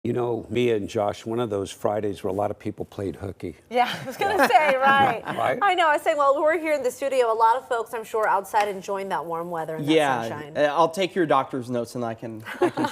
You know, Mia and Josh, one of those Fridays where a lot of people played hooky. Yeah, I was going to say, right. Right? I know. I was saying, well, we're here in the studio. A lot of folks, I'm sure, outside enjoying that warm weather and that sunshine. I'll take your doctor's notes and I can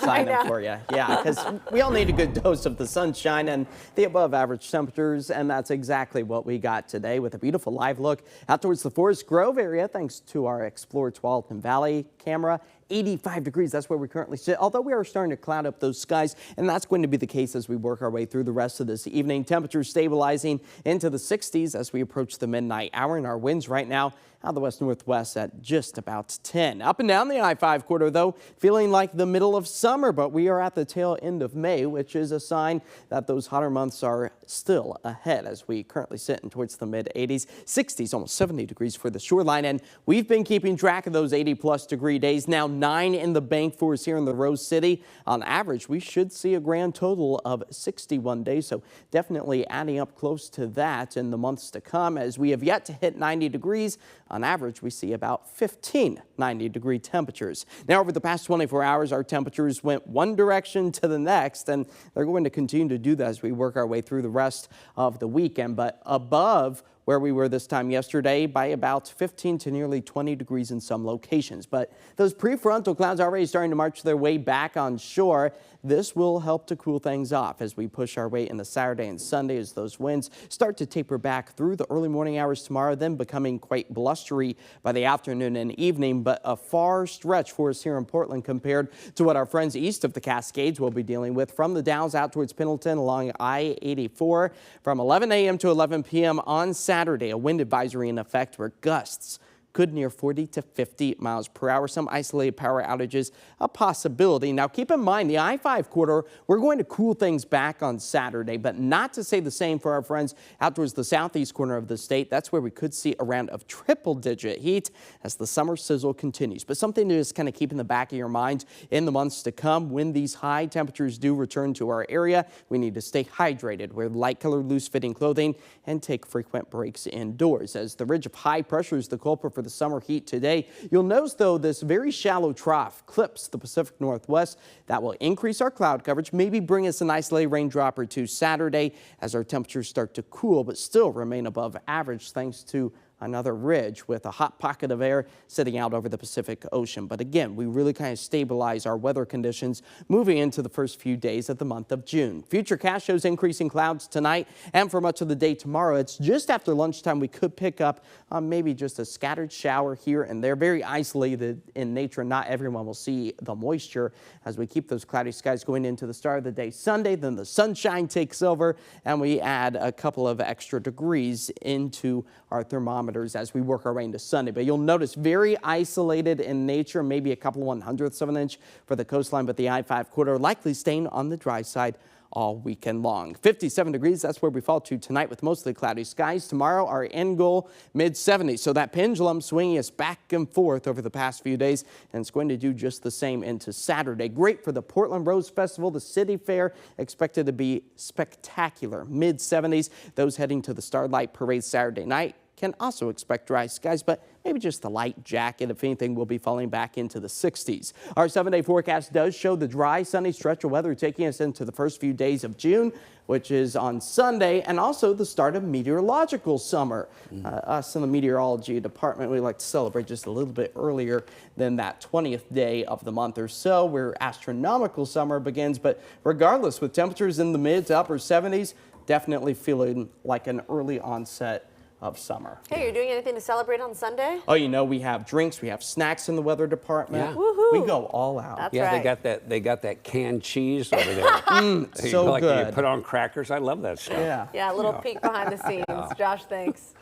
sign them for you. Yeah, because we all need a good dose of the sunshine and the above average temperatures, and that's exactly what we got today with a beautiful live look out towards the Forest Grove area thanks to our Explore Tualatin Valley camera. 85 degrees, that's where we currently sit, although we are starting to cloud up those skies, and that's going to be the case as we work our way through the rest of this evening. Temperatures stabilizing into the 60s as we approach the midnight hour, and our winds right now out of the west-northwest at just about 10. Up and down the I-5 corridor, though, feeling like the middle of summer, but we are at the tail end of May, which is a sign that those hotter months are still ahead as we currently sit in towards the mid-80s, 60s, almost 70 degrees for the shoreline, and we've been keeping track of those 80-plus degree days. Now 9 in the bank for us here in the Rose City. On average, we should see a grand total of 61 days, so definitely adding up close to that in the months to come, as we have yet to hit 90 degrees. On average, we see about 15 90-degree temperatures. Now, over the past 24 hours, our temperatures went one direction to the next, and they're going to continue to do that as we work our way through the rest of the weekend, but above where we were this time yesterday by about 15 to nearly 20 degrees in some locations. But those prefrontal clouds already starting to march their way back on shore. This will help to cool things off as we push our way into Saturday and Sunday as those winds start to taper back through the early morning hours tomorrow, then becoming quite blustery by the afternoon and evening, but a far stretch for us here in Portland compared to what our friends east of the Cascades will be dealing with from the Downs out towards Pendleton along I-84 from 11 a.m. to 11 p.m. on Saturday. A wind advisory in effect where gusts could near 40 to 50 miles per hour. Some isolated power outages a possibility. Now keep in mind the I-5 corridor, we're going to cool things back on Saturday, but not to say the same for our friends out towards the southeast corner of the state. That's where we could see a round of triple-digit heat as the summer sizzle continues. But something to just kind of keep in the back of your mind in the months to come when these high temperatures do return to our area. We need to stay hydrated, wear light-colored, loose-fitting clothing, and take frequent breaks indoors. As the ridge of high pressure is the culprit for the summer heat today. You'll notice, though, this very shallow trough clips the Pacific Northwest. That will increase our cloud coverage, maybe bring us an isolated raindrop or two Saturday as our temperatures start to cool, but still remain above average thanks to another ridge with a hot pocket of air sitting out over the Pacific Ocean. But again, we really kind of stabilize our weather conditions moving into the first few days of the month of June. Futurecast shows increasing clouds tonight and for much of the day tomorrow. It's just after lunchtime we could pick up maybe just a scattered shower here and there. Very isolated in nature. Not everyone will see the moisture as we keep those cloudy skies going into the start of the day Sunday. Then the sunshine takes over and we add a couple of extra degrees into our thermometer as we work our way into Sunday. But you'll notice very isolated in nature, maybe a couple of 1/100ths of an inch for the coastline, but the I-5 corridor likely staying on the dry side all weekend long. 57 degrees, that's where we fall to tonight with mostly cloudy skies. Tomorrow, our end goal, mid-70s. So that pendulum swinging us back and forth over the past few days, and it's going to do just the same into Saturday. Great for the Portland Rose Festival. The city fair expected to be spectacular. Mid-70s. Those heading to the Starlight Parade Saturday night can also expect dry skies, but maybe just a light jacket. If anything, we'll be falling back into the 60s. Our 7-day forecast does show the dry, sunny stretch of weather taking us into the first few days of June, which is on Sunday, and also the start of meteorological summer. Us in the meteorology department, we like to celebrate just a little bit earlier than that 20th day of the month or so, where astronomical summer begins. But regardless, with temperatures in the mid to upper 70s, definitely feeling like an early onset of summer. Hey, you're doing anything to celebrate on Sunday? Oh, you know, we have drinks, we have snacks in the weather department. Yeah. Woohoo. We go all out. That's Yeah, right. they got that canned cheese over there. So You good. put on crackers. I love that stuff. Yeah, a little peek behind the scenes. Josh, thanks.